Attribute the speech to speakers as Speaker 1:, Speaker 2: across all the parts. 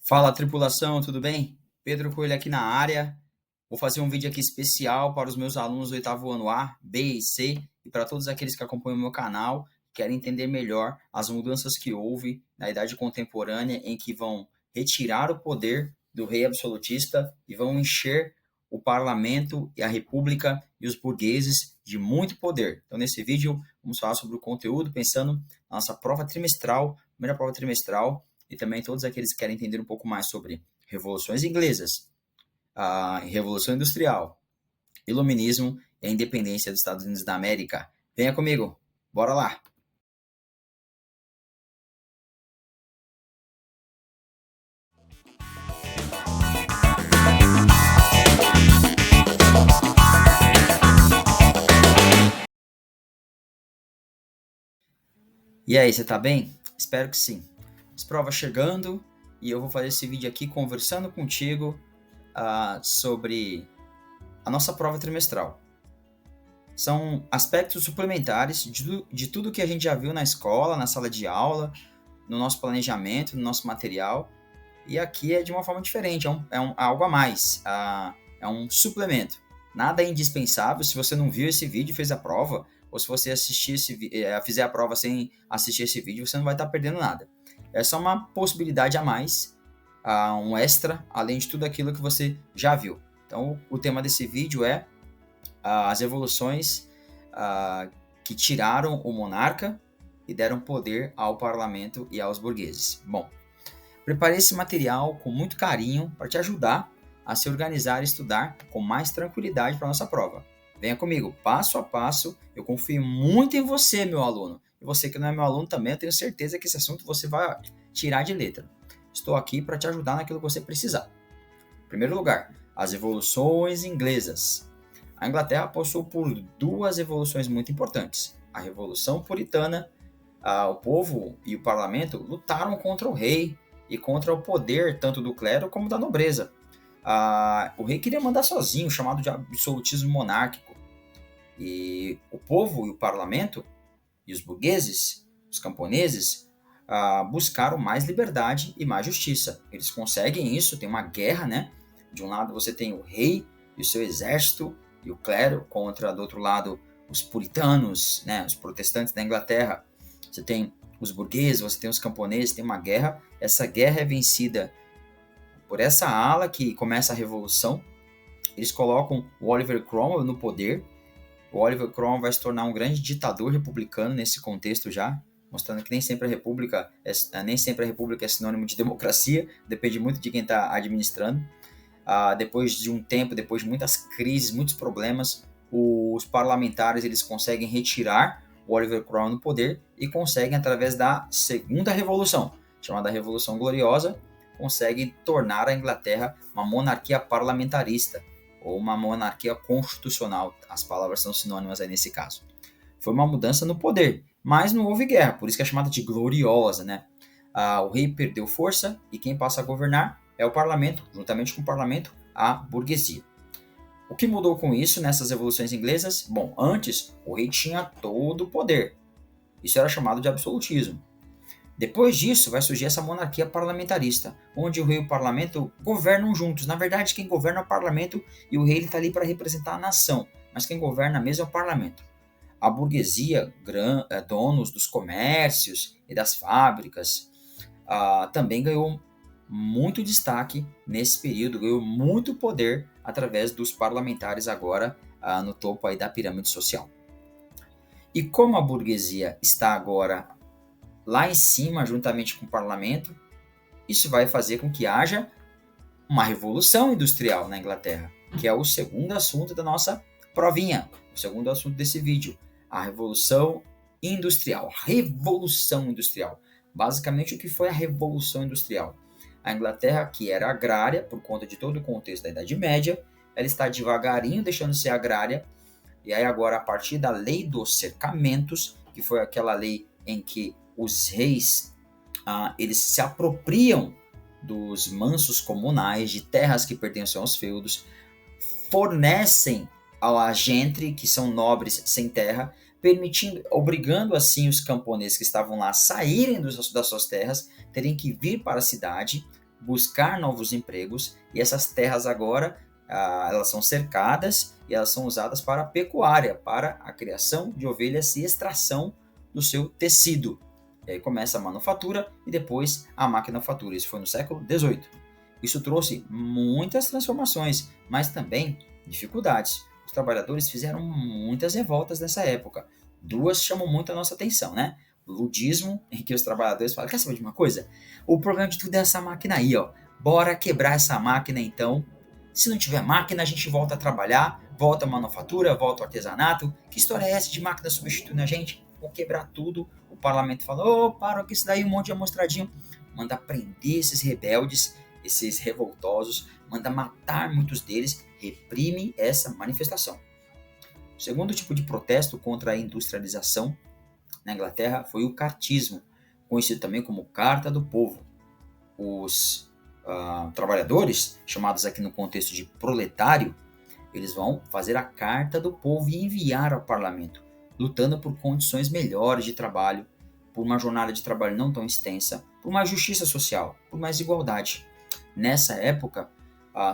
Speaker 1: Fala, tripulação, tudo bem? Pedro Coelho aqui na área. Vou fazer um vídeo aqui especial para os meus alunos do oitavo ano A, B e C e para todos aqueles que acompanham o meu canal, querem entender melhor as mudanças que houve na Idade Contemporânea em que vão retirar o poder do rei absolutista e vão encher o parlamento e a república e os burgueses de muito poder. Então, nesse vídeo, vamos falar sobre o conteúdo, pensando na nossa prova trimestral, primeira prova trimestral, e também todos aqueles que querem entender um pouco mais sobre revoluções inglesas, a Revolução Industrial, Iluminismo e a independência dos Estados Unidos da América. Venha comigo, bora lá! E aí, você tá bem? Espero que sim. As provas chegando e eu vou fazer esse vídeo aqui conversando contigo sobre a nossa prova trimestral. São aspectos suplementares de tudo que a gente já viu na escola, na sala de aula, no nosso planejamento, no nosso material. E aqui é de uma forma diferente, algo a mais, é um suplemento. Nada é indispensável. Se você não viu esse vídeo e fez a prova, ou se você fizer a prova sem assistir esse vídeo, você não vai estar perdendo nada. É só uma possibilidade a mais, um extra, além de tudo aquilo que você já viu. Então, o tema desse vídeo é as evoluções que tiraram o monarca e deram poder ao parlamento e aos burgueses. Bom, preparei esse material com muito carinho para te ajudar a se organizar e estudar com mais tranquilidade para a nossa prova. Venha comigo, passo a passo. Eu confio muito em você, meu aluno. E você que não é meu aluno também, eu tenho certeza que esse assunto você vai tirar de letra. Estou aqui para te ajudar naquilo que você precisar. Em primeiro lugar, as evoluções inglesas. A Inglaterra passou por duas evoluções muito importantes. A Revolução Puritana, o povo e o parlamento lutaram contra o rei e contra o poder tanto do clero como da nobreza. O rei queria mandar sozinho, chamado de absolutismo monárquico. E o povo e o parlamento e os burgueses, os camponeses, buscaram mais liberdade e mais justiça. Eles conseguem isso, tem uma guerra, né? De um lado você tem o rei e o seu exército e o clero contra, do outro lado, os puritanos, né? Os protestantes da Inglaterra. Você tem os burgueses, você tem os camponeses, tem uma guerra. Essa guerra é vencida por essa ala que começa a revolução. Eles colocam o Oliver Cromwell no poder. O Oliver Cromwell vai se tornar um grande ditador republicano nesse contexto já, mostrando que nem sempre a república é sinônimo de democracia, depende muito de quem está administrando. Depois de um tempo, depois de muitas crises, muitos problemas, os parlamentares eles conseguem retirar o Oliver Cromwell no poder e conseguem, através da segunda revolução, chamada Revolução Gloriosa, conseguem tornar a Inglaterra uma monarquia parlamentarista ou uma monarquia constitucional. As palavras são sinônimas aí nesse caso. Foi uma mudança no poder, mas não houve guerra, por isso que é chamada de gloriosa, né? O rei perdeu força e quem passa a governar é o parlamento, juntamente com o parlamento, a burguesia. O que mudou com isso nessas revoluções inglesas? Bom, antes o rei tinha todo o poder. Isso era chamado de absolutismo. Depois disso vai surgir essa monarquia parlamentarista, onde o rei e o parlamento governam juntos. Na verdade, quem governa é o parlamento e o rei está ali para representar a nação, mas quem governa mesmo é o parlamento. A burguesia, donos dos comércios e das fábricas, também ganhou muito destaque nesse período, ganhou muito poder através dos parlamentares agora no topo aí da pirâmide social. E como a burguesia está agora lá em cima, juntamente com o parlamento, isso vai fazer com que haja uma revolução industrial na Inglaterra, que é o segundo assunto da nossa provinha, o segundo assunto desse vídeo, a Revolução Industrial. Revolução Industrial. Basicamente, o que foi a Revolução Industrial? A Inglaterra, que era agrária, por conta de todo o contexto da Idade Média, ela está devagarinho deixando de ser agrária, e aí agora, a partir da Lei dos Cercamentos, que foi aquela lei em que os reis eles se apropriam dos mansos comunais, de terras que pertencem aos feudos, fornecem à gente, que são nobres sem terra, obrigando assim os camponeses que estavam lá a saírem das suas terras, terem que vir para a cidade, buscar novos empregos, e essas terras agora elas são cercadas e elas são usadas para a pecuária, para a criação de ovelhas e extração do seu tecido. E aí começa a manufatura e depois a maquinofatura. Isso foi no século XVIII. Isso trouxe muitas transformações, mas também dificuldades. Os trabalhadores fizeram muitas revoltas nessa época. Duas chamam muito a nossa atenção, né? O ludismo, em que os trabalhadores falam, quer saber de uma coisa? O problema de tudo é essa máquina aí, ó. Bora quebrar essa máquina então. Se não tiver máquina, a gente volta a trabalhar, volta a manufatura, volta ao artesanato. Que história é essa de máquina substituindo a gente? Vou quebrar tudo. O parlamento fala, para com isso daí, um monte de amostradinho. Manda prender esses rebeldes, esses revoltosos, manda matar muitos deles, reprime essa manifestação. O segundo tipo de protesto contra a industrialização na Inglaterra foi o cartismo, conhecido também como Carta do Povo. Os trabalhadores, chamados aqui no contexto de proletário, eles vão fazer a Carta do Povo e enviar ao parlamento, lutando por condições melhores de trabalho, por uma jornada de trabalho não tão extensa, por mais justiça social, por mais igualdade. Nessa época,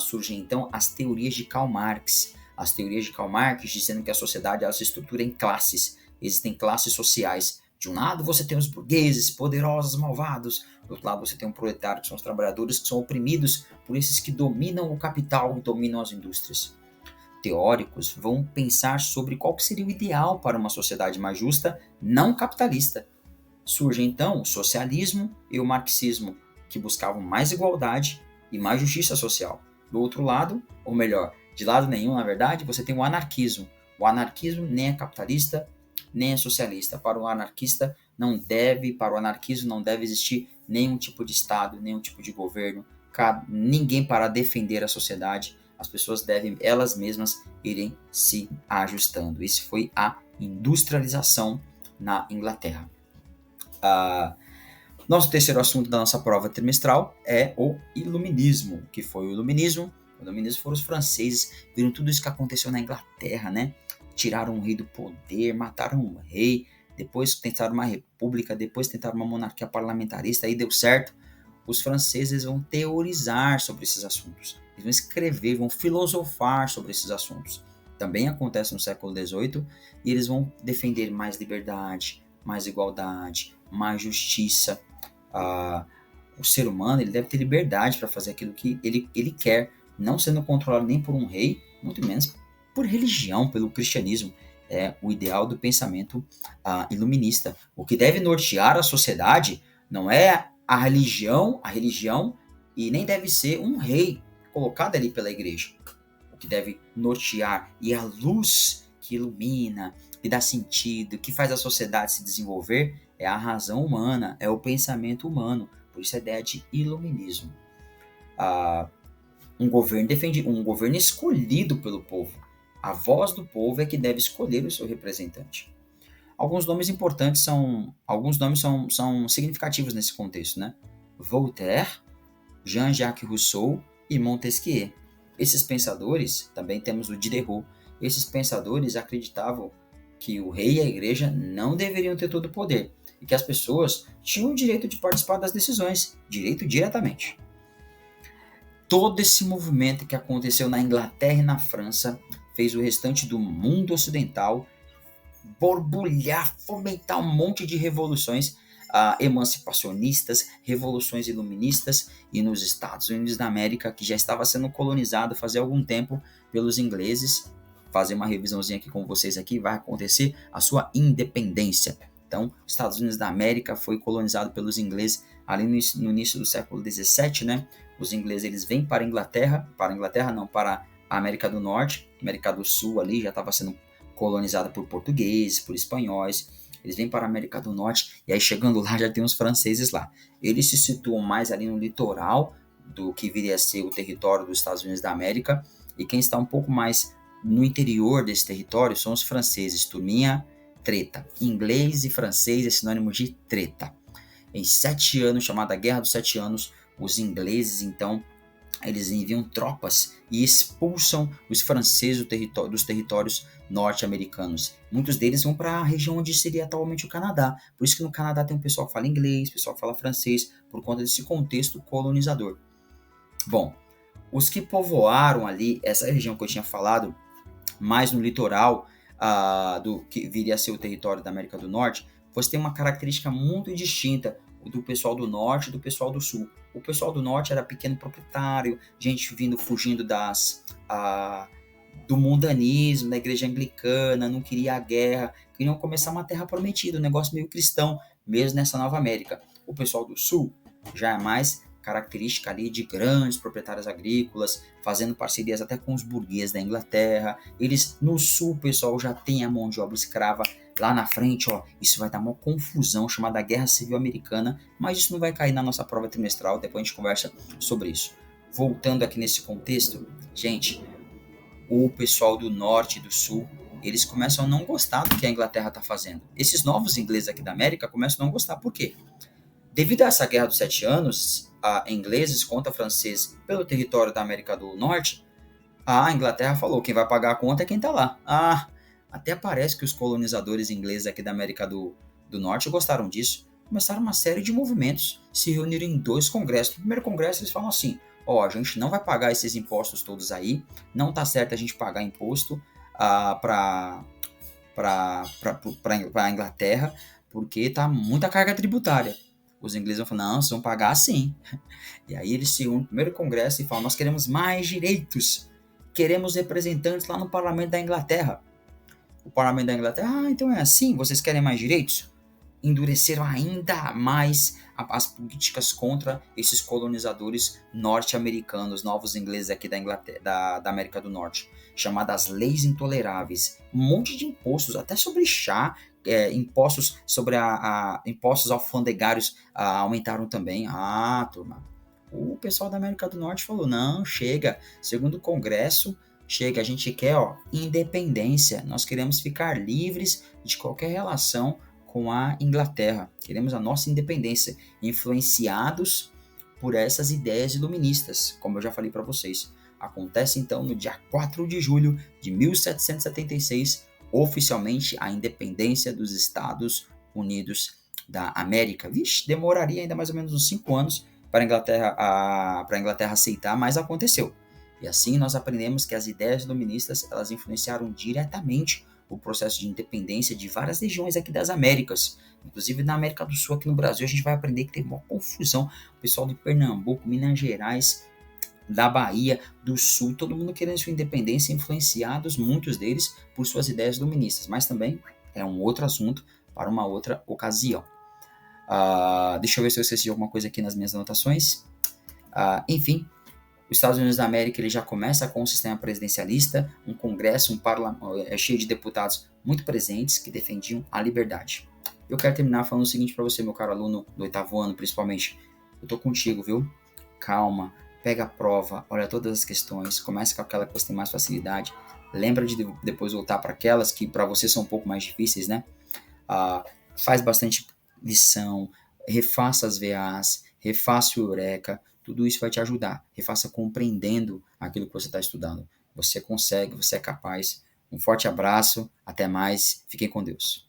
Speaker 1: surgem então as teorias de Karl Marx. As teorias de Karl Marx dizendo que a sociedade ela se estrutura em classes. Existem classes sociais. De um lado você tem os burgueses, poderosos, malvados. Do outro lado você tem um proletário, que são os trabalhadores que são oprimidos por esses que dominam o capital e dominam as indústrias. Teóricos vão pensar sobre qual seria o ideal para uma sociedade mais justa, não capitalista. Surge então o socialismo e o marxismo, que buscavam mais igualdade e mais justiça social. Do outro lado, ou melhor, de lado nenhum, na verdade, você tem o anarquismo. O anarquismo nem é capitalista, nem é socialista. Para o anarquismo não deve existir nenhum tipo de Estado, nenhum tipo de governo, ninguém para defender a sociedade. As pessoas devem, elas mesmas, irem se ajustando. Isso foi a industrialização na Inglaterra. Nosso terceiro assunto da nossa prova trimestral é o iluminismo. O que foi o iluminismo? O iluminismo foram os franceses, viram tudo isso que aconteceu na Inglaterra, né? Tiraram o rei do poder, mataram o rei, depois tentaram uma república, depois tentaram uma monarquia parlamentarista, aí deu certo. Os franceses vão teorizar sobre esses assuntos, eles vão escrever, vão filosofar sobre esses assuntos. Também acontece no século XVIII, e eles vão defender mais liberdade, mais igualdade, mais justiça. O ser humano ele deve ter liberdade para fazer aquilo que ele quer, não sendo controlado nem por um rei, muito menos por religião, pelo cristianismo. É o ideal do pensamento iluminista. O que deve nortear a sociedade não é a religião, e nem deve ser um rei colocado ali pela igreja. O que deve nortear e a luz que ilumina, que dá sentido, que faz a sociedade se desenvolver é a razão humana, é o pensamento humano. Por isso a ideia de iluminismo. Um governo escolhido pelo povo. A voz do povo é que deve escolher o seu representante. Alguns nomes são significativos nesse contexto, né? Voltaire, Jean-Jacques Rousseau e Montesquieu. Esses pensadores, também temos o Diderot, esses pensadores acreditavam que o rei e a igreja não deveriam ter todo o poder e que as pessoas tinham o direito de participar das decisões, direito diretamente. Todo esse movimento que aconteceu na Inglaterra e na França fez o restante do mundo ocidental borbulhar, fomentar um monte de revoluções emancipacionistas, revoluções iluministas, e nos Estados Unidos da América, que já estava sendo colonizado fazia algum tempo pelos ingleses, fazer uma revisãozinha aqui com vocês aqui, vai acontecer a sua independência. Então, os Estados Unidos da América foi colonizado pelos ingleses ali no início do século XVII, né? Os ingleses eles vêm para a América do Norte, América do Sul ali já estava sendo colonizada por portugueses, por espanhóis. Eles vêm para a América do Norte e aí chegando lá já tem os franceses lá. Eles se situam mais ali no litoral do que viria a ser o território dos Estados Unidos da América, e quem está um pouco mais no interior desse território são os franceses. Turminha, treta. Inglês e francês é sinônimo de treta. Em 7 anos, chamada Guerra dos 7 Anos, os ingleses, então, eles enviam tropas e expulsam os franceses dos territórios norte-americanos. Muitos deles vão para a região onde seria atualmente o Canadá. Por isso que no Canadá tem um pessoal que fala inglês, pessoal que fala francês, por conta desse contexto colonizador. Bom, os que povoaram ali essa região que eu tinha falado, mais no litoral, do que viria a ser o território da América do Norte, você tem uma característica muito distinta do pessoal do norte e do pessoal do sul. O pessoal do norte era pequeno proprietário, gente vindo fugindo do mundanismo, da igreja anglicana, não queria a guerra, queriam começar uma terra prometida, um negócio meio cristão, mesmo nessa Nova América. O pessoal do sul já é mais característica ali de grandes proprietários agrícolas, fazendo parcerias até com os burgueses da Inglaterra. Eles, no sul, o pessoal já tem a mão de obra escrava. Lá na frente, ó, isso vai dar uma confusão chamada Guerra Civil Americana, mas isso não vai cair na nossa prova trimestral, depois a gente conversa sobre isso. Voltando aqui nesse contexto, gente, o pessoal do norte e do sul, eles começam a não gostar do que a Inglaterra está fazendo. Esses novos ingleses aqui da América começam a não gostar. Por quê? Devido a essa Guerra dos 7 Anos, ingleses contra franceses pelo território da América do Norte, a Inglaterra falou, quem vai pagar a conta é quem está lá. Até parece que os colonizadores ingleses aqui da América do Norte gostaram disso. Começaram uma série de movimentos, se reuniram em 2 congressos. No primeiro congresso eles falam assim, a gente não vai pagar esses impostos todos aí, não tá certo a gente pagar imposto para a Inglaterra, porque tá muita carga tributária. Os ingleses vão falar, não, vocês vão pagar sim. E aí eles se unem no primeiro congresso e falam, nós queremos mais direitos, queremos representantes lá no parlamento da Inglaterra. O parlamento da Inglaterra, então é assim, vocês querem mais direitos? Endureceram ainda mais as políticas contra esses colonizadores norte-americanos, novos ingleses aqui da Inglaterra, da América do Norte, chamadas leis intoleráveis. Um monte de impostos, até sobre chá, impostos sobre impostos alfandegários aumentaram também. Turma, o pessoal da América do Norte falou, não, chega, segundo o Congresso, chega, a gente quer independência, nós queremos ficar livres de qualquer relação com a Inglaterra, queremos a nossa independência, influenciados por essas ideias iluministas, como eu já falei para vocês. Acontece então no dia 4 de julho de 1776, oficialmente a independência dos Estados Unidos da América. Vixe, demoraria ainda mais ou menos uns 5 anos para a Inglaterra aceitar, mas aconteceu. E assim nós aprendemos que as ideias iluministas elas influenciaram diretamente o processo de independência de várias regiões aqui das Américas. Inclusive na América do Sul, aqui no Brasil, a gente vai aprender que tem uma confusão. O pessoal de Pernambuco, Minas Gerais, da Bahia, do Sul, todo mundo querendo sua independência, influenciados, muitos deles, por suas ideias iluministas. Mas também é um outro assunto para uma outra ocasião. Deixa eu ver se eu esqueci de alguma coisa aqui nas minhas anotações. Enfim, os Estados Unidos da América ele já começa com um sistema presidencialista, um congresso, um parlamento cheio de deputados muito presentes que defendiam a liberdade. Eu quero terminar falando o seguinte para você, meu caro aluno do 8º ano, principalmente. Eu tô contigo, viu? Calma, pega a prova, olha todas as questões, começa com aquela que você tem mais facilidade. Lembra de depois voltar para aquelas que para você são um pouco mais difíceis, né? Faz bastante lição, refaça as VAs, refaça o Eureka, tudo isso vai te ajudar. Refaça compreendendo aquilo que você está estudando. Você consegue, você é capaz. Um forte abraço, até mais, fiquem com Deus.